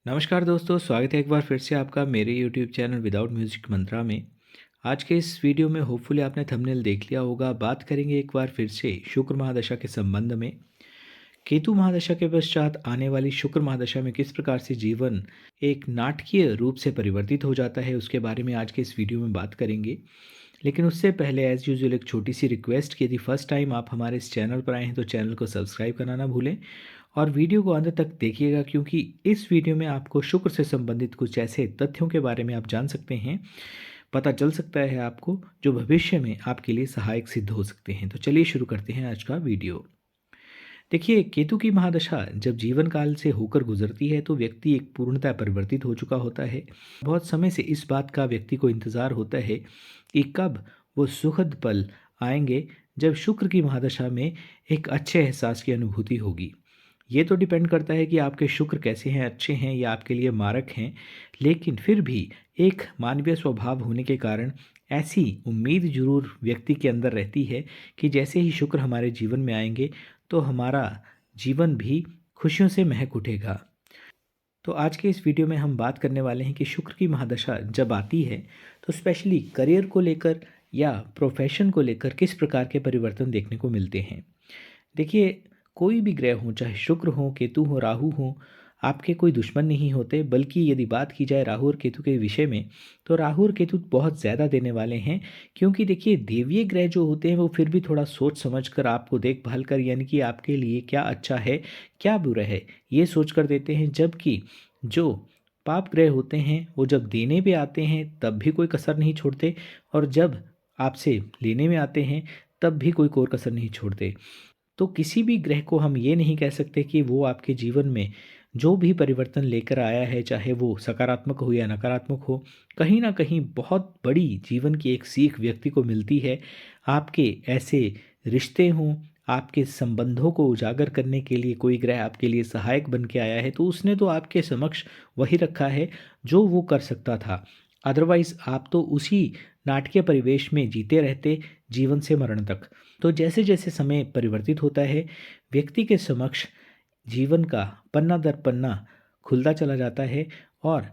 नमस्कार दोस्तों, स्वागत है एक बार फिर से आपका मेरे YouTube चैनल विदाउट म्यूजिक मंत्रा में। आज के इस वीडियो में होपफुली आपने थंबनेल देख लिया होगा। बात करेंगे एक बार फिर से शुक्र महादशा के संबंध में। केतु महादशा के पश्चात आने वाली शुक्र महादशा में किस प्रकार से जीवन एक नाटकीय रूप से परिवर्तित हो जाता है, उसके बारे में आज के इस वीडियो में बात करेंगे। लेकिन उससे पहले एज़ यूजुअल एक छोटी सी रिक्वेस्ट कि यदि फर्स्ट टाइम आप हमारे इस चैनल पर आए हैं तो चैनल को सब्सक्राइब करना ना भूलें और वीडियो को अंत तक देखिएगा, क्योंकि इस वीडियो में आपको शुक्र से संबंधित कुछ ऐसे तथ्यों के बारे में आप जान सकते हैं, पता चल सकता है आपको, जो भविष्य में आपके लिए सहायक सिद्ध हो सकते हैं। तो चलिए शुरू करते हैं आज का वीडियो। देखिए, केतु की महादशा जब जीवन काल से होकर गुजरती है तो व्यक्ति एक पूर्णतः परिवर्तित हो चुका होता है। बहुत समय से इस बात का व्यक्ति को इंतज़ार होता है कि कब वो सुखद पल आएंगे जब शुक्र की महादशा में एक अच्छे एहसास की अनुभूति होगी। ये तो डिपेंड करता है कि आपके शुक्र कैसे हैं, अच्छे हैं या आपके लिए मारक हैं। लेकिन फिर भी एक मानवीय स्वभाव होने के कारण ऐसी उम्मीद जरूर व्यक्ति के अंदर रहती है कि जैसे ही शुक्र हमारे जीवन में आएंगे तो हमारा जीवन भी खुशियों से महक उठेगा। तो आज के इस वीडियो में हम बात करने वाले हैं कि शुक्र की महादशा जब आती है तो स्पेशली करियर को लेकर या प्रोफेशन को लेकर किस प्रकार के परिवर्तन देखने को मिलते हैं। देखिए, कोई भी ग्रह हो, चाहे शुक्र हो, केतु हो, राहु हो, आपके कोई दुश्मन नहीं होते। बल्कि यदि बात की जाए राहु और केतु के विषय में, तो राहु और केतु बहुत ज़्यादा देने वाले हैं। क्योंकि देखिए, देवीय ग्रह जो होते हैं वो फिर भी थोड़ा सोच समझ कर आपको देखभाल कर, यानी कि आपके लिए क्या अच्छा है क्या बुरा है ये सोच कर देते हैं। जबकि जो पाप ग्रह होते हैं वो जब देने पे आते हैं तब भी कोई कसर नहीं छोड़ते, और जब आपसे लेने में आते हैं तब भी कोई कोर कसर नहीं छोड़ते। तो किसी भी ग्रह को हम ये नहीं कह सकते कि वो आपके जीवन में जो भी परिवर्तन लेकर आया है, चाहे वो सकारात्मक हो या नकारात्मक हो, कहीं ना कहीं बहुत बड़ी जीवन की एक सीख व्यक्ति को मिलती है। आपके ऐसे रिश्ते हों, आपके संबंधों को उजागर करने के लिए कोई ग्रह आपके लिए सहायक बन के आया है तो उसने तो आपके समक्ष वही रखा है जो वो कर सकता था। अदरवाइज आप तो उसी नाटकीय परिवेश में जीते रहते जीवन से मरण तक। तो जैसे जैसे समय परिवर्तित होता है, व्यक्ति के समक्ष जीवन का पन्ना दर पन्ना खुलता चला जाता है, और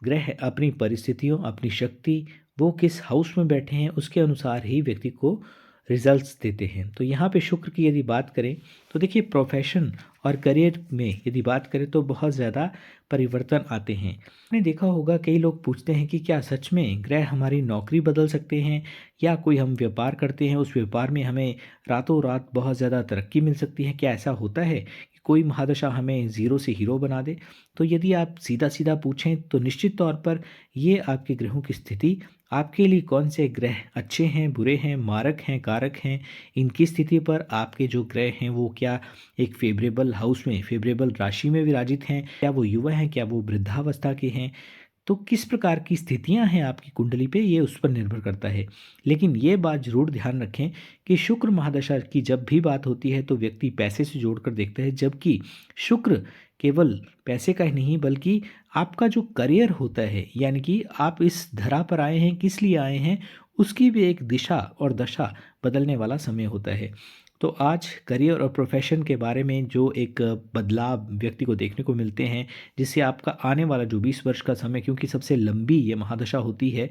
ग्रह अपनी परिस्थितियों, अपनी शक्ति, वो किस हाउस में बैठे हैं उसके अनुसार ही व्यक्ति को रिजल्ट्स देते हैं। तो यहाँ पे शुक्र की यदि बात करें तो देखिए, प्रोफेशन और करियर में यदि बात करें तो बहुत ज़्यादा परिवर्तन आते हैं। आपने देखा होगा, कई लोग पूछते हैं कि क्या सच में ग्रह हमारी नौकरी बदल सकते हैं, या कोई हम व्यापार करते हैं उस व्यापार में हमें रातों रात बहुत ज़्यादा तरक्की मिल सकती है। क्या ऐसा होता है कि कोई महादशा हमें ज़ीरो से हीरो बना दे? तो यदि आप सीधा सीधा पूछें तो निश्चित तौर पर ये आपके ग्रहों की स्थिति, आपके लिए कौन से ग्रह अच्छे हैं, बुरे हैं, मारक हैं, कारक हैं, इनकी स्थिति पर आपके जो ग्रह हैं वो क्या एक फेवरेबल हाउस में, फेवरेबल राशि में विराजित हैं, क्या वो युवा हैं, क्या वो वृद्धावस्था के हैं, तो किस प्रकार की स्थितियां हैं आपकी कुंडली पे, ये उस पर निर्भर करता है। लेकिन ये बात जरूर ध्यान रखें कि शुक्र महादशा की जब भी बात होती है तो व्यक्ति पैसे से जोड़कर देखता है, जबकि शुक्र केवल पैसे का ही नहीं बल्कि आपका जो करियर होता है, यानी कि आप इस धरा पर आए हैं किस लिए आए हैं, उसकी भी एक दिशा और दशा बदलने वाला समय होता है। तो आज करियर और प्रोफेशन के बारे में जो एक बदलाव व्यक्ति को देखने को मिलते हैं, जिससे आपका आने वाला जो 20 वर्ष का समय, क्योंकि सबसे लंबी ये महादशा होती है,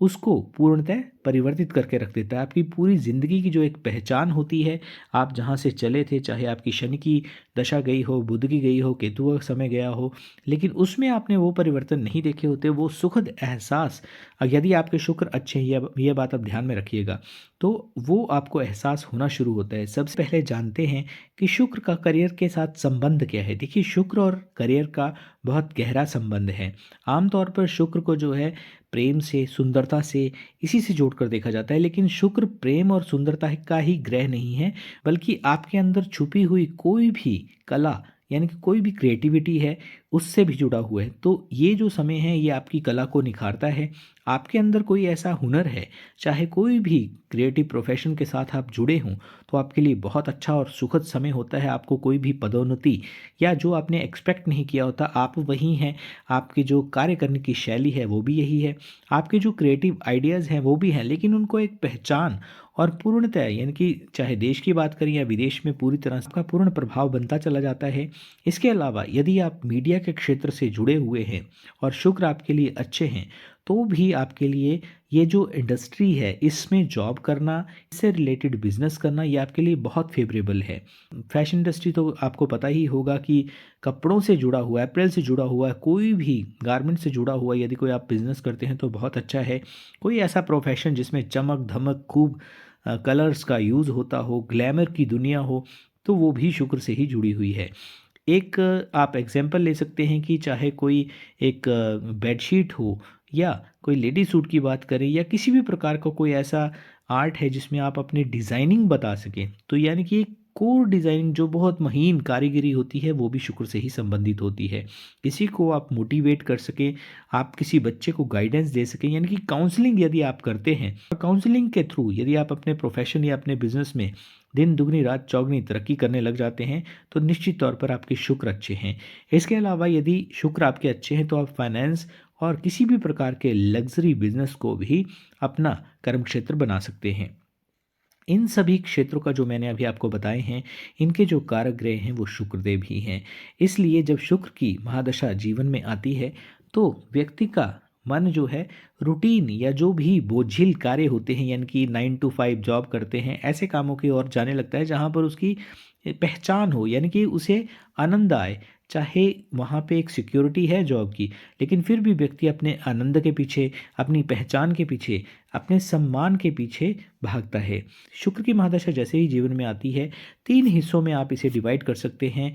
उसको पूर्णतः परिवर्तित करके रख देता है। आपकी पूरी ज़िंदगी की जो एक पहचान होती है, आप जहाँ से चले थे, चाहे आपकी शनि की दशा गई हो, बुध की गई हो, केतु का समय गया हो, लेकिन उसमें आपने वो परिवर्तन नहीं देखे होते, वो सुखद एहसास। यदि आपके शुक्र अच्छे हैं, यह बात आप ध्यान में रखिएगा, तो वो आपको एहसास होना शुरू होता है। सबसे पहले जानते हैं कि शुक्र का करियर के साथ संबंध क्या है। देखिए, शुक्र और करियर का बहुत गहरा संबंध है। आमतौर पर शुक्र को जो है प्रेम से, सुंदरता से, इसी से जोड़कर देखा जाता है। लेकिन शुक्र प्रेम और सुंदरता का ही ग्रह नहीं है, बल्कि आपके अंदर छुपी हुई कोई भी कला, यानी कि कोई भी क्रिएटिविटी है, उससे भी जुड़ा हुआ है। तो ये जो समय है ये आपकी कला को निखारता है। आपके अंदर कोई ऐसा हुनर है, चाहे कोई भी क्रिएटिव प्रोफेशन के साथ आप जुड़े हों, तो आपके लिए बहुत अच्छा और सुखद समय होता है। आपको कोई भी पदोन्नति या जो आपने एक्सपेक्ट नहीं किया होता, आप वही हैं। आपकी जो कार्य करने की शैली है वो भी यही है, आपके जो क्रिएटिव आइडियाज़ हैं वो भी हैं, लेकिन उनको एक पहचान और पूर्णतः, यानी कि चाहे देश की बात करें या विदेश में, पूरी तरह से उसका पूर्ण प्रभाव बनता चला जाता है। इसके अलावा यदि आप मीडिया विद्या के क्षेत्र से जुड़े हुए हैं और शुक्र आपके लिए अच्छे हैं, तो भी आपके लिए ये जो इंडस्ट्री है इसमें जॉब करना, इससे रिलेटेड बिजनेस करना, ये आपके लिए बहुत फेवरेबल है। फैशन इंडस्ट्री तो आपको पता ही होगा कि कपड़ों से जुड़ा हुआ है, अप्रैल से जुड़ा हुआ है, कोई भी गारमेंट से जुड़ा हुआ यदि कोई आप बिजनेस करते हैं तो बहुत अच्छा है। कोई ऐसा प्रोफेशन जिसमें चमक धमक खूब कलर्स का यूज़ होता हो, ग्लैमर की दुनिया हो, तो वो भी शुक्र से ही जुड़ी हुई है। एक आप एग्जाम्पल ले सकते हैं कि चाहे कोई एक बेडशीट हो या कोई लेडी सूट की बात करें या किसी भी प्रकार का कोई ऐसा आर्ट है जिसमें आप अपनी डिज़ाइनिंग बता सकें, तो यानी कि एक कोर डिज़ाइनिंग जो बहुत महीन कारीगरी होती है वो भी शुक्र से ही संबंधित होती है। किसी को आप मोटिवेट कर सकें, आप किसी बच्चे को गाइडेंस दे सकें, यानी कि काउंसलिंग यदि आप करते हैं, काउंसलिंग के थ्रू यदि आप अपने प्रोफेशन या अपने बिजनेस में दिन दुगनी रात चौगनी तरक्की करने लग जाते हैं, तो निश्चित तौर पर आपके शुक्र अच्छे हैं। इसके अलावा यदि शुक्र आपके अच्छे हैं तो आप फाइनेंस और किसी भी प्रकार के लग्जरी बिजनेस को भी अपना कर्म क्षेत्र बना सकते हैं। इन सभी क्षेत्रों का जो मैंने अभी आपको बताए हैं, इनके जो कारक ग्रह हैं वो शुक्रदेव ही हैं। इसलिए जब शुक्र की महादशा जीवन में आती है तो व्यक्ति का मन जो है रूटीन या जो भी बोझिल कार्य होते हैं, यानी कि 9 to 5 जॉब करते हैं, ऐसे कामों की ओर जाने लगता है जहाँ पर उसकी पहचान हो, यानी कि उसे आनंद आए। चाहे वहाँ पे एक सिक्योरिटी है जॉब की, लेकिन फिर भी व्यक्ति अपने आनंद के पीछे, अपनी पहचान के पीछे, अपने सम्मान के पीछे भागता है। शुक्र की महादशा जैसे ही जीवन में आती है, 3 हिस्सों में आप इसे डिवाइड कर सकते हैं: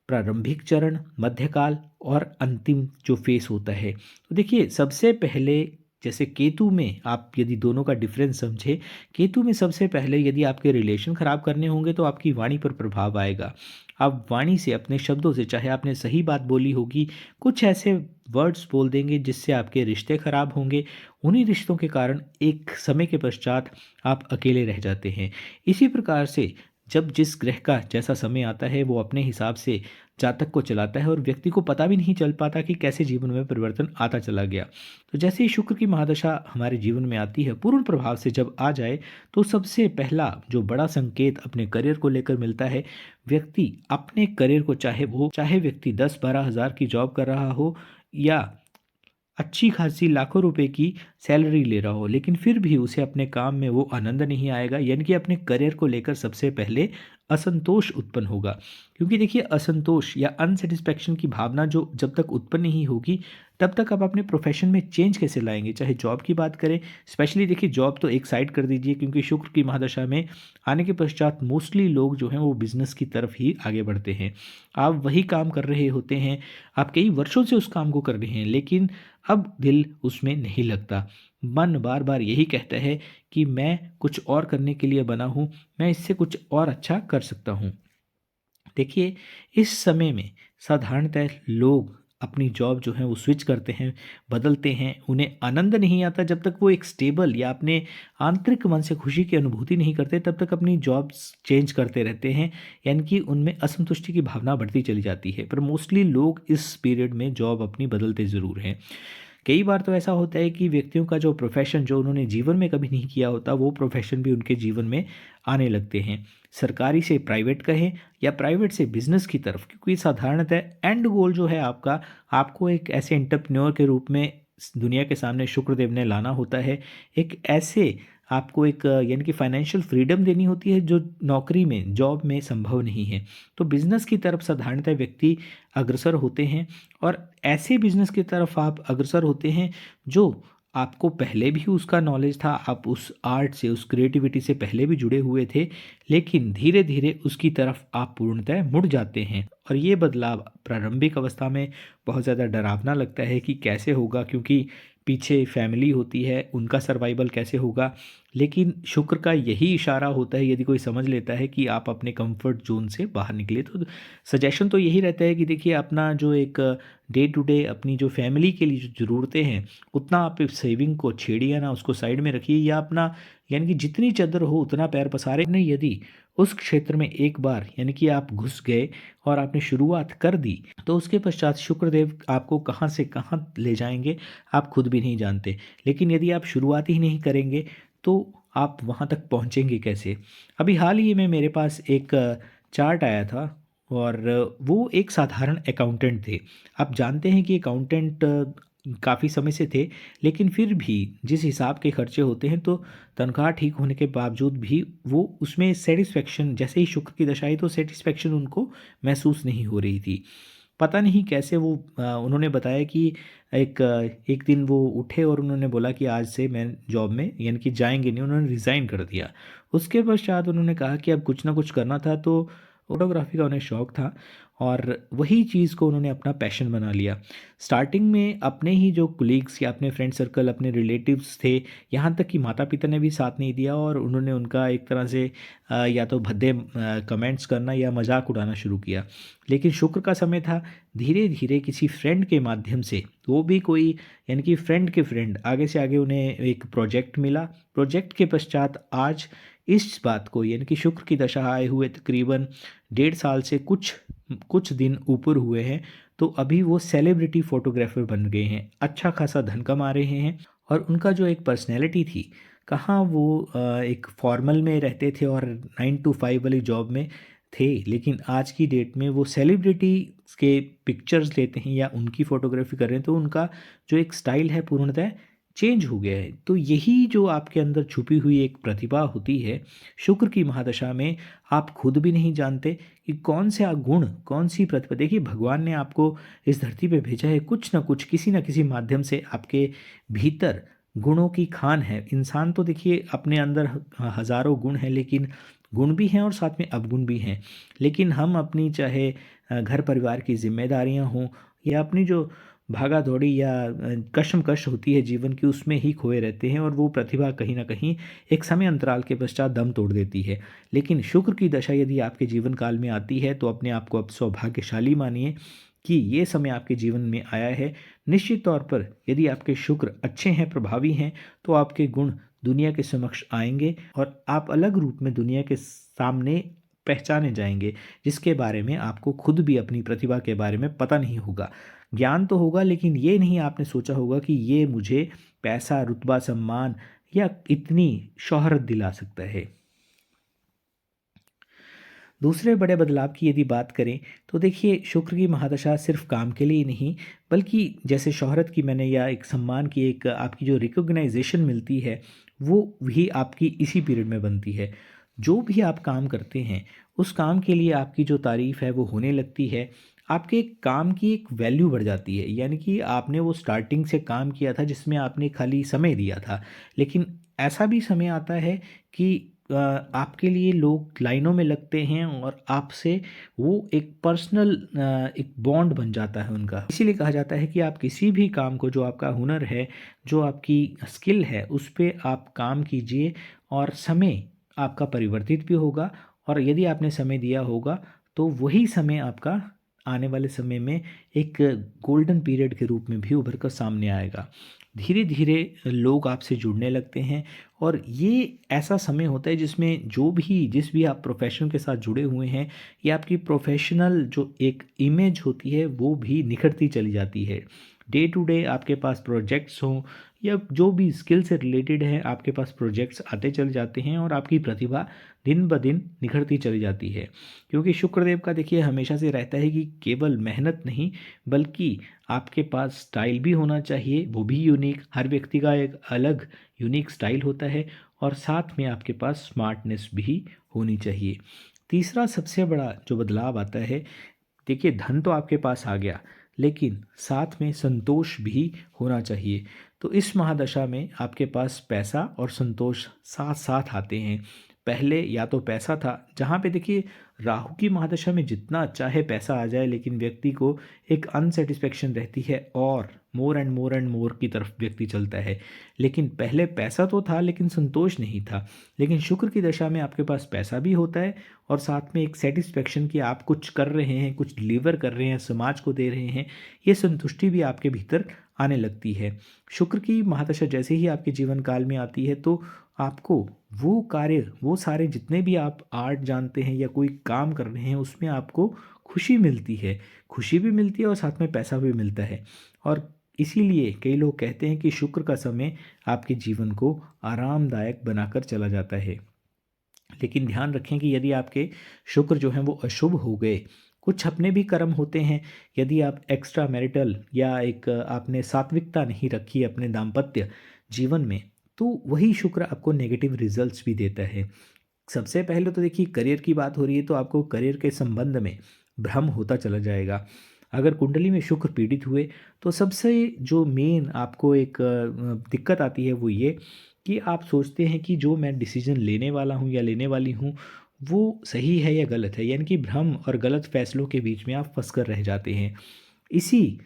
प्रारंभिक चरण, मध्यकाल और अंतिम जो फेस होता है। तो देखिए, सबसे पहले जैसे केतु में आप यदि दोनों का डिफरेंस समझे, केतु में सबसे पहले यदि आपके रिलेशन खराब करने होंगे तो आपकी वाणी पर प्रभाव आएगा। आप वाणी से, अपने शब्दों से, चाहे आपने सही बात बोली होगी, कुछ ऐसे वर्ड्स बोल देंगे जिससे आपके रिश्ते खराब होंगे। उन्हीं रिश्तों के कारण एक समय के पश्चात आप अकेले रह जाते हैं। इसी प्रकार से जब जिस ग्रह का जैसा समय आता है वो अपने हिसाब से जातक को चलाता है और व्यक्ति को पता भी नहीं चल पाता कि कैसे जीवन में परिवर्तन आता चला गया। तो जैसे ही शुक्र की महादशा हमारे जीवन में आती है, पूर्ण प्रभाव से जब आ जाए, तो सबसे पहला जो बड़ा संकेत अपने करियर को लेकर मिलता है, व्यक्ति अपने करियर को, चाहे व्यक्ति 10-12 हज़ार की जॉब कर रहा हो या अच्छी खासी लाखों रुपए की सैलरी ले रहा हो, लेकिन फिर भी उसे अपने काम में वो आनंद नहीं आएगा, यानी कि अपने करियर को लेकर सबसे पहले असंतोष उत्पन्न होगा। क्योंकि देखिए, असंतोष या अनसेटिस्फैक्शन की भावना जो जब तक उत्पन्न नहीं होगी, तब तक आप अपने प्रोफेशन में चेंज कैसे लाएंगे। चाहे जॉब की बात करें, स्पेशली देखिए जॉब तो एक साइड कर दीजिए, क्योंकि शुक्र की महादशा में आने के पश्चात मोस्टली लोग जो हैं वो बिजनेस की तरफ ही आगे बढ़ते हैं। आप वही काम कर रहे होते हैं, आप कई वर्षों से उस काम को कर रहे हैं, लेकिन अब दिल उसमें नहीं लगता। मन बार बार यही कहता है कि मैं कुछ और करने के लिए बना हूँ, मैं इससे कुछ और अच्छा कर सकता हूँ। देखिए, इस समय में साधारणतः लोग अपनी जॉब जो है वो स्विच करते हैं, बदलते हैं। उन्हें आनंद नहीं आता जब तक वो एक स्टेबल या अपने आंतरिक मन से खुशी की अनुभूति नहीं करते, तब तक अपनी जॉब्स चेंज करते रहते हैं, यानी कि उनमें असंतुष्टि की भावना बढ़ती चली जाती है। पर मोस्टली लोग इस पीरियड में जॉब अपनी बदलते ज़रूर हैं। कई बार तो ऐसा होता है कि व्यक्तियों का जो प्रोफेशन जो उन्होंने जीवन में कभी नहीं किया होता, वो प्रोफेशन भी उनके जीवन में आने लगते हैं। सरकारी से प्राइवेट कहें या प्राइवेट से बिजनेस की तरफ, क्योंकि साधारणतः एंड गोल जो है आपका, आपको एक ऐसे एंटरप्रेन्योर के रूप में दुनिया के सामने शुक्रदेव ने लाना होता है। एक ऐसे आपको एक यानी कि फाइनेंशियल फ्रीडम देनी होती है जो नौकरी में, जॉब में संभव नहीं है। तो बिजनेस की तरफ साधारणतः व्यक्ति अग्रसर होते हैं और ऐसे बिजनेस की तरफ आप अग्रसर होते हैं जो आपको पहले भी उसका नॉलेज था, आप उस आर्ट से, उस क्रिएटिविटी से पहले भी जुड़े हुए थे, लेकिन धीरे धीरे उसकी तरफ आप पूर्णतः मुड़ जाते हैं। और ये बदलाव प्रारंभिक अवस्था में बहुत ज़्यादा डरावना लगता है कि कैसे होगा, क्योंकि पीछे फैमिली होती है, उनका सर्वाइवल कैसे होगा। लेकिन शुक्र का यही इशारा होता है, यदि कोई समझ लेता है कि आप अपने कंफर्ट जोन से बाहर निकले, तो सजेशन तो यही रहता है कि देखिए, अपना जो एक डे टू डे अपनी जो फैमिली के लिए जो ज़रूरतें हैं, उतना आप सेविंग को छेड़िए ना, उसको साइड में रखिए, या अपना यानी कि जितनी चदर हो उतना पैर पसारे नहीं। यदि उस क्षेत्र में एक बार यानी कि आप घुस गए और आपने शुरुआत कर दी, तो उसके पश्चात शुक्रदेव आपको कहाँ से कहाँ ले जाएंगे आप खुद भी नहीं जानते। लेकिन यदि आप शुरुआत ही नहीं करेंगे तो आप वहाँ तक पहुँचेंगे कैसे। अभी हाल ही में मेरे पास एक चार्ट आया था, और वो एक साधारण अकाउंटेंट थे। आप जानते हैं कि अकाउंटेंट काफ़ी समय से थे, लेकिन फिर भी जिस हिसाब के खर्चे होते हैं तो तनख्वाह ठीक होने के बावजूद भी वो उसमें सैटिस्फैक्शन, जैसे ही शुक्र की दशा आई तो सैटिस्फैक्शन उनको महसूस नहीं हो रही थी। पता नहीं कैसे वो उन्होंने बताया कि एक दिन वो उठे और उन्होंने बोला कि आज से मैं जॉब में यानी कि जाएँगे नहीं, उन्होंने रिज़ाइन कर दिया। उसके पश्चात उन्होंने कहा कि अब कुछ ना कुछ करना था, तो फ़ोटोग्राफ़ी का उन्हें शौक था और वही चीज़ को उन्होंने अपना पैशन बना लिया। स्टार्टिंग में अपने ही जो कलीग्स या अपने फ्रेंड सर्कल, अपने रिलेटिव्स थे, यहाँ तक कि माता-पिता ने भी साथ नहीं दिया और उन्होंने उनका एक तरह से या तो भद्दे कमेंट्स करना या मज़ाक उड़ाना शुरू किया। लेकिन शुक्र का समय था, धीरे-धीरे किसी फ्रेंड के माध्यम से, वो भी कोई यानी कि फ्रेंड के फ्रेंड, आगे से आगे उन्हें एक प्रोजेक्ट मिला। प्रोजेक्ट के पश्चात आज इस बात को यानी कि शुक्र की दशा आए हुए तकरीबन 1.5 साल से कुछ कुछ दिन ऊपर हुए हैं, तो अभी वो सेलिब्रिटी फ़ोटोग्राफ़र बन गए हैं, अच्छा खासा धन कमा रहे हैं और उनका जो एक पर्सनैलिटी थी, कहाँ वो एक फॉर्मल में रहते थे और 9 टू 5 वाली जॉब में थे, लेकिन आज की डेट में वो सेलिब्रिटी के पिक्चर्स लेते हैं या उनकी फ़ोटोग्राफ़ी कर रहे हैं, तो उनका जो एक स्टाइल है पूर्णतः चेंज हो गया है। तो यही जो आपके अंदर छुपी हुई एक प्रतिभा होती है, शुक्र की महादशा में आप खुद भी नहीं जानते कि कौन सा गुण, कौन-सी प्रतिभा, देखिए भगवान ने आपको इस धरती पे भेजा है कुछ न कुछ, किसी न किसी माध्यम से आपके भीतर गुणों की खान है। इंसान तो देखिए अपने अंदर हज़ारों गुण हैं, लेकिन गुण भी हैं और साथ में अवगुण भी हैं। लेकिन हम अपनी चाहे घर परिवार की ज़िम्मेदारियाँ हों या अपनी जो भागा-दौड़ी या कशमकश होती है जीवन की, उसमें ही खोए रहते हैं और वो प्रतिभा कहीं न कहीं एक समय अंतराल के पश्चात दम तोड़ देती है। लेकिन शुक्र की दशा यदि आपके जीवन काल में आती है तो अपने आप को अब सौभाग्यशाली मानिए कि ये समय आपके जीवन में आया है। निश्चित तौर पर यदि आपके शुक्र अच्छे हैं, प्रभावी हैं, तो आपके गुण दुनिया के समक्ष आएँगे और आप अलग रूप में दुनिया के सामने पहचाने जाएँगे, जिसके बारे में आपको खुद भी अपनी प्रतिभा के बारे में पता नहीं होगा। ज्ञान तो होगा, लेकिन ये नहीं आपने सोचा होगा कि ये मुझे पैसा, रुतबा, सम्मान या इतनी शोहरत दिला सकता है। दूसरे बड़े बदलाव की यदि बात करें तो देखिए शुक्र की महादशा सिर्फ काम के लिए नहीं, बल्कि जैसे शोहरत की मैंने या एक सम्मान की एक आपकी जो रिकॉग्नाइजेशन मिलती है, वो भी आपकी इसी पीरियड में बनती है। जो भी आप काम करते हैं उस काम के लिए आपकी जो तारीफ़ है वो होने लगती है। आपके काम की एक वैल्यू बढ़ जाती है, यानी कि आपने वो स्टार्टिंग से काम किया था जिसमें आपने खाली समय दिया था, लेकिन ऐसा भी समय आता है कि आपके लिए लोग लाइनों में लगते हैं और आपसे वो एक पर्सनल एक बॉन्ड बन जाता है उनका। इसीलिए कहा जाता है कि आप किसी भी काम को, जो आपका हुनर है, जो आपकी स्किल है, उस पे आप काम कीजिए और समय आपका परिवर्तित भी होगा और यदि आपने समय दिया होगा, तो वही समय आपका आने वाले समय में एक गोल्डन पीरियड के रूप में भी उभर कर सामने आएगा। धीरे-धीरे लोग आपसे जुड़ने लगते हैं और ये ऐसा समय होता है जिसमें जिस भी आप प्रोफ़ेशन के साथ जुड़े हुए हैं, ये आपकी प्रोफ़ेशनल जो एक इमेज होती है वो भी निखरती चली जाती है। डे टू डे आपके पास प्रोजेक्ट्स हों या जो भी स्किल से रिलेटेड है, आपके पास प्रोजेक्ट्स आते चले जाते हैं और आपकी प्रतिभा दिन ब दिन निखरती चली जाती है। क्योंकि शुक्रदेव का देखिए हमेशा से रहता है कि केवल मेहनत नहीं, बल्कि आपके पास स्टाइल भी होना चाहिए, वो भी यूनिक। हर व्यक्ति का एक अलग यूनिक स्टाइल होता है और साथ में आपके पास स्मार्टनेस भी होनी चाहिए। तीसरा सबसे बड़ा जो बदलाव आता है, देखिए धन तो आपके पास आ गया, लेकिन साथ में संतोष भी होना चाहिए। तो इस महादशा में आपके पास पैसा और संतोष साथ-साथ आते हैं। पहले या तो पैसा था, जहाँ पे देखिए राहु की महादशा में जितना चाहे पैसा आ जाए, लेकिन व्यक्ति को एक अनसैटिस्फैक्शन रहती है और मोर एंड मोर की तरफ व्यक्ति चलता है। लेकिन पहले पैसा तो था लेकिन संतोष नहीं था। लेकिन शुक्र की दशा में आपके पास पैसा भी होता है और साथ में एक सैटिस्फैक्शन कि आप कुछ कर रहे हैं, कुछ डिलीवर कर रहे हैं, समाज को दे रहे हैं, ये संतुष्टि भी आपके भीतर आने लगती है। शुक्र की महादशा जैसे ही आपके जीवन काल में आती है तो आपको वो कार्य, वो सारे जितने भी आप आर्ट जानते हैं या कोई काम कर रहे हैं, उसमें आपको खुशी मिलती है। खुशी भी मिलती है और साथ में पैसा भी मिलता है और इसीलिए कई लोग कहते हैं कि शुक्र का समय आपके जीवन को आरामदायक बनाकर चला जाता है। लेकिन ध्यान रखें कि यदि आपके शुक्र जो हैं वो अशुभ हो गए, कुछ अपने भी कर्म होते हैं। यदि आप एक्स्ट्रा मैरिटल या एक आपने सात्विकता नहीं रखी अपने दाम्पत्य जीवन में, तो वही शुक्र आपको नेगेटिव रिजल्ट्स भी देता है। सबसे पहले तो देखिए, करियर की बात हो रही है तो आपको करियर के संबंध में भ्रम होता चला जाएगा। अगर कुंडली में शुक्र पीड़ित हुए तो सबसे जो मेन आपको एक दिक्कत आती है वो ये कि आप सोचते हैं कि जो मैं डिसीजन लेने वाला हूँ या लेने वाली हूँ वो सही है या गलत है, यानी कि भ्रम और गलत फैसलों के बीच में आप फंस कर रह जाते हैं। इसी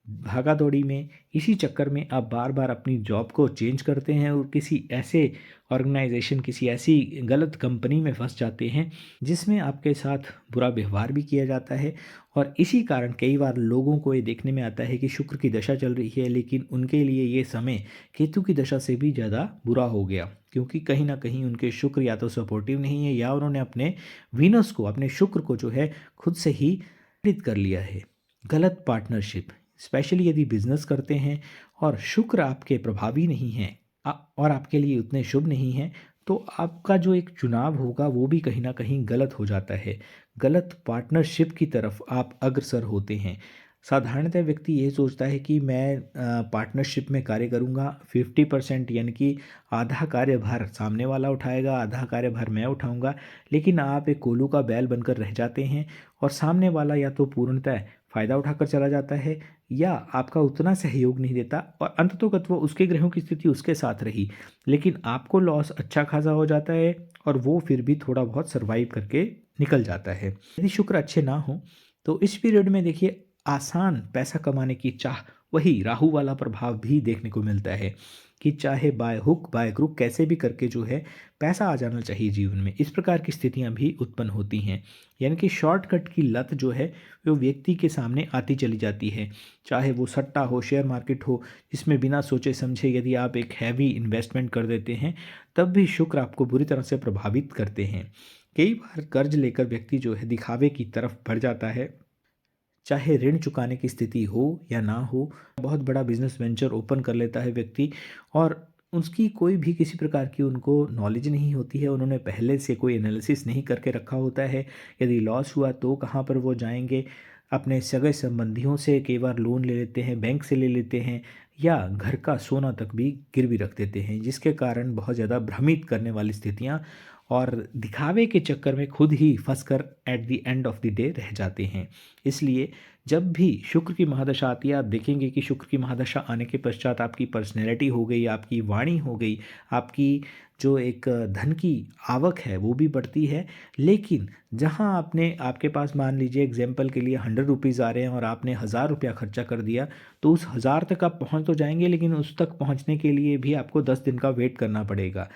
भागा दौड़ी में, इसी चक्कर में आप बार बार अपनी जॉब को चेंज करते हैं और किसी ऐसे ऑर्गेनाइजेशन, किसी ऐसी गलत कंपनी में फंस जाते हैं जिसमें आपके साथ बुरा व्यवहार भी किया जाता है। और इसी कारण कई बार लोगों को ये देखने में आता है कि शुक्र की दशा चल रही है, लेकिन उनके लिए ये समय केतु की दशा से भी ज़्यादा बुरा हो गया, क्योंकि कहीं ना कहीं उनके शुक्र या तो सपोर्टिव नहीं है या उन्होंने अपने वीनस को, अपने शुक्र को जो है खुद से ही पीड़ित कर लिया है। गलत पार्टनरशिप, स्पेशली यदि बिजनेस करते हैं और शुक्र आपके प्रभावी नहीं हैं और आपके लिए उतने शुभ नहीं हैं, तो आपका जो एक चुनाव होगा वो भी कहीं ना कहीं गलत हो जाता है। गलत पार्टनरशिप की तरफ आप अग्रसर होते हैं। साधारणतः व्यक्ति ये सोचता है कि मैं पार्टनरशिप में कार्य करूँगा 50%, यानी कि आधा कार्यभार सामने वाला उठाएगा, आधा कार्यभार मैं उठाऊँगा, लेकिन आप एक कोलू का बैल बनकर रह जाते हैं और सामने वाला या तो पूर्णतः फ़ायदा उठाकर चला जाता है या आपका उतना सहयोग नहीं देता, और अंततोगत्वा उसके ग्रहों की स्थिति उसके साथ रही, लेकिन आपको लॉस अच्छा खासा हो जाता है और वो फिर भी थोड़ा बहुत सर्वाइव करके निकल जाता है। यदि शुक्र अच्छे ना हो तो इस पीरियड में देखिए, आसान पैसा कमाने की चाह, वही राहु वाला प्रभाव भी देखने को मिलता है कि चाहे बाय हुक बाय क्रुक कैसे भी करके जो है पैसा आ जाना चाहिए जीवन में। इस प्रकार की स्थितियां भी उत्पन्न होती हैं, यानी कि शॉर्टकट की लत जो है वो व्यक्ति के सामने आती चली जाती है। चाहे वो सट्टा हो, शेयर मार्केट हो, जिसमें बिना सोचे समझे यदि आप एक हैवी इन्वेस्टमेंट कर देते हैं तब भी शुक्र आपको बुरी तरह से प्रभावित करते हैं। कई बार कर्ज लेकर व्यक्ति जो है दिखावे की तरफ बढ़ जाता है, चाहे ऋण चुकाने की स्थिति हो या ना हो। बहुत बड़ा बिजनेस वेंचर ओपन कर लेता है व्यक्ति और उसकी कोई भी किसी प्रकार की उनको नॉलेज नहीं होती है, उन्होंने पहले से कोई एनालिसिस नहीं करके रखा होता है। यदि लॉस हुआ तो कहाँ पर वो जाएंगे, अपने सगे संबंधियों से कई बार लोन ले लेते हैं, बैंक से ले लेते हैं या घर का सोना तक भी गिरवी रख देते हैं, जिसके कारण बहुत ज़्यादा भ्रमित करने वाली स्थितियाँ और दिखावे के चक्कर में खुद ही फंसकर at the end of the day रह जाते हैं। इसलिए जब भी शुक्र की महादशा आती है, आप देखेंगे कि शुक्र की महादशा आने के पश्चात आपकी पर्सनैलिटी हो गई, आपकी वाणी हो गई, आपकी जो एक धन की आवक है वो भी बढ़ती है। लेकिन जहां आपने, आपके पास मान लीजिए एग्जाम्पल के लिए 100 रुपीज़ आ रहे हैं और आपने 1000 रुपया खर्चा कर दिया, तो उस 1000 तक आप पहुंच तो जाएंगे, लेकिन उस तक पहुंचने के लिए भी आपको 10 दिन का वेट करना पड़ेगा।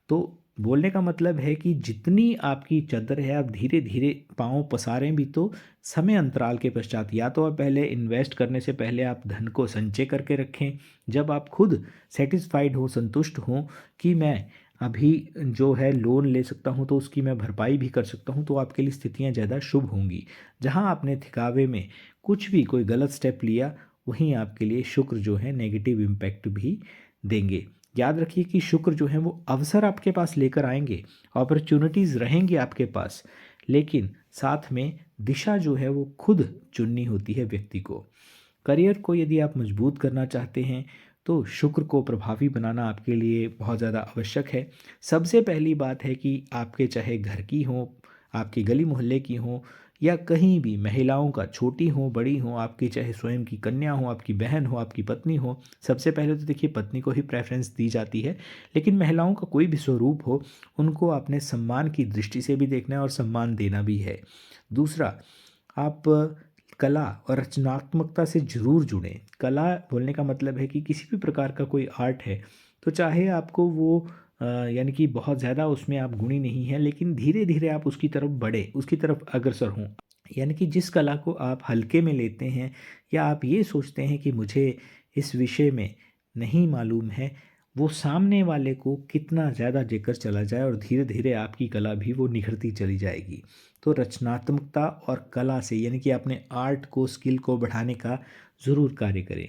तो बोलने का मतलब है कि जितनी आपकी चदर है आप धीरे धीरे पाँव पसारें भी तो समय अंतराल के पश्चात, या तो आप पहले इन्वेस्ट करने से पहले आप धन को संचय करके रखें। जब आप खुद सेटिस्फाइड हो, संतुष्ट हो कि मैं अभी जो है लोन ले सकता हूँ तो उसकी मैं भरपाई भी कर सकता हूँ, तो आपके लिए स्थितियाँ ज़्यादा शुभ होंगी। जहाँ आपने थिकावे में कुछ भी कोई गलत स्टेप लिया, वहीं आपके लिए शुक्र जो है नेगेटिव इम्पैक्ट भी देंगे। याद रखिए कि शुक्र जो है वो अवसर आपके पास लेकर आएंगे, अपॉर्चुनिटीज़ रहेंगी आपके पास, लेकिन साथ में दिशा जो है वो खुद चुननी होती है व्यक्ति को। करियर को यदि आप मजबूत करना चाहते हैं तो शुक्र को प्रभावी बनाना आपके लिए बहुत ज़्यादा आवश्यक है। सबसे पहली बात है कि आपके चाहे घर की हो, आपकी गली मोहल्ले की हो या कहीं भी महिलाओं का, छोटी हो बड़ी हो, आपकी चाहे स्वयं की कन्या हो, आपकी बहन हो, आपकी पत्नी हो। सबसे पहले तो देखिए पत्नी को ही प्रेफरेंस दी जाती है, लेकिन महिलाओं का कोई भी स्वरूप हो उनको अपने सम्मान की दृष्टि से भी देखना है और सम्मान देना भी है। दूसरा, आप कला और रचनात्मकता से ज़रूर जुड़ें। कला बोलने का मतलब है कि किसी भी प्रकार का कोई आर्ट है तो चाहे आपको वो यानी कि बहुत ज़्यादा उसमें आप गुणी नहीं हैं, लेकिन धीरे धीरे आप उसकी तरफ बढ़े, उसकी तरफ अग्रसर हों। यानी कि जिस कला को आप हल्के में लेते हैं या आप ये सोचते हैं कि मुझे इस विषय में नहीं मालूम है, वो सामने वाले को कितना ज़्यादा देकर चला जाए और धीरे धीरे आपकी कला भी वो निखरती चली जाएगी। तो रचनात्मकता और कला से, यानी कि अपने आर्ट को, स्किल को बढ़ाने का ज़रूर कार्य करें।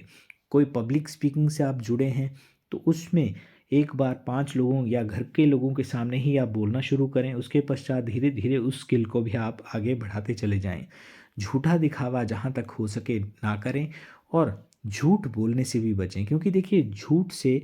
कोई पब्लिक स्पीकिंग से आप जुड़े हैं तो उसमें एक बार 5 लोगों या घर के लोगों के सामने ही आप बोलना शुरू करें, उसके पश्चात धीरे धीरे उस स्किल को भी आप आगे बढ़ाते चले जाएं। झूठा दिखावा जहाँ तक हो सके ना करें और झूठ बोलने से भी बचें, क्योंकि देखिए झूठ से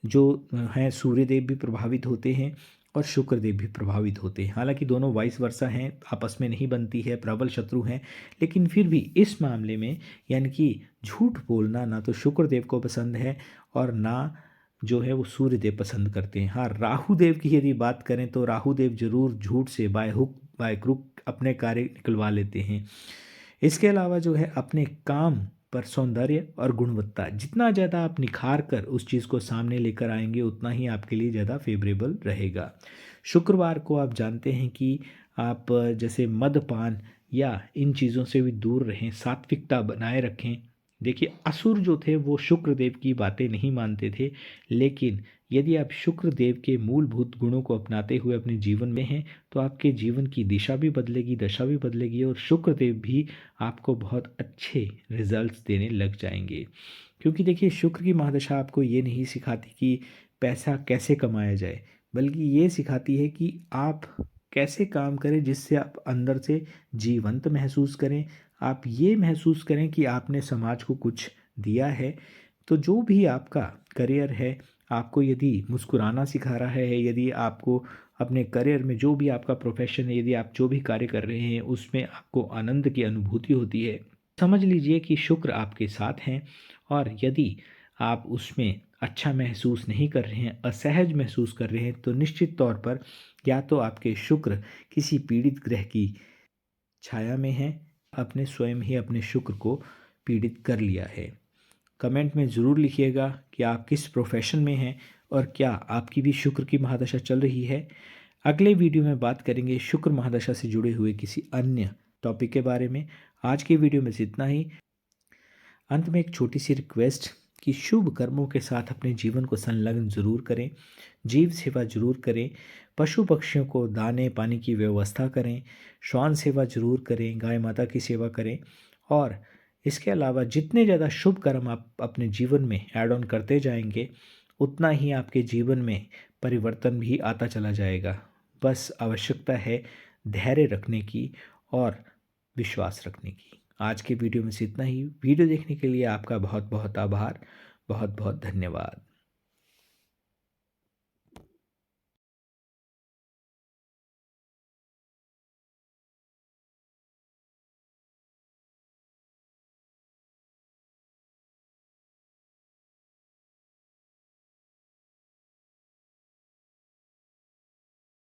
जो हैं सूर्यदेव भी प्रभावित होते हैं और शुक्रदेव भी प्रभावित होते हैं। हालांकि दोनों वाइस वर्सा हैं, आपस में नहीं बनती है, प्रबल शत्रु हैं, लेकिन फिर भी इस मामले में यानी कि झूठ बोलना ना तो शुक्रदेव को पसंद है और ना जो है वो सूर्यदेव पसंद करते हैं। हाँ, राहु देव की यदि बात करें तो राहु देव जरूर झूठ से बाय हुक बाय क्रुक अपने कार्य निकलवा लेते हैं। इसके अलावा जो है अपने काम पर सौंदर्य और गुणवत्ता जितना ज़्यादा आप निखार कर उस चीज़ को सामने लेकर आएंगे उतना ही आपके लिए ज़्यादा फेवरेबल रहेगा। शुक्रवार को आप जानते हैं कि आप जैसे मदपान या इन चीज़ों से भी दूर रहें, सात्विकता बनाए रखें। देखिए असुर जो थे वो शुक्रदेव की बातें नहीं मानते थे, लेकिन यदि आप शुक्रदेव के मूलभूत गुणों को अपनाते हुए अपने जीवन में हैं तो आपके जीवन की दिशा भी बदलेगी, दशा भी बदलेगी और शुक्रदेव भी आपको बहुत अच्छे रिजल्ट्स देने लग जाएंगे। क्योंकि देखिए शुक्र की महादशा आपको ये नहीं सिखाती कि पैसा कैसे कमाया जाए, बल्कि ये सिखाती है कि आप कैसे काम करें जिससे आप अंदर से जीवंत महसूस करें, आप ये महसूस करें कि आपने समाज को कुछ दिया है। तो जो भी आपका करियर है, आपको यदि मुस्कुराना सिखा रहा है, यदि आपको अपने करियर में जो भी आपका प्रोफेशन है, यदि आप जो भी कार्य कर रहे हैं उसमें आपको आनंद की अनुभूति होती है, समझ लीजिए कि शुक्र आपके साथ हैं। और यदि आप उसमें अच्छा महसूस नहीं कर रहे हैं, असहज महसूस कर रहे हैं, तो निश्चित तौर पर या तो आपके शुक्र किसी पीड़ित ग्रह की छाया में हैं, आपने स्वयं ही अपने शुक्र को पीड़ित कर लिया है। कमेंट में ज़रूर लिखिएगा कि आप किस प्रोफेशन में हैं और क्या आपकी भी शुक्र की महादशा चल रही है। अगले वीडियो में बात करेंगे शुक्र महादशा से जुड़े हुए किसी अन्य टॉपिक के बारे में। आज के वीडियो में इतना ही। अंत में एक छोटी सी रिक्वेस्ट कि शुभ कर्मों के साथ अपने जीवन को संलग्न जरूर करें, जीव सेवा जरूर करें, पशु पक्षियों को दाने पानी की व्यवस्था करें, श्वान सेवा जरूर करें, गाय माता की सेवा करें। और इसके अलावा जितने ज़्यादा शुभ कर्म आप अपने जीवन में ऐड ऑन करते जाएंगे उतना ही आपके जीवन में परिवर्तन भी आता चला जाएगा। बस आवश्यकता है धैर्य रखने की और विश्वास रखने की। आज के वीडियो में से इतना ही। वीडियो देखने के लिए आपका बहुत बहुत आभार, बहुत बहुत धन्यवाद।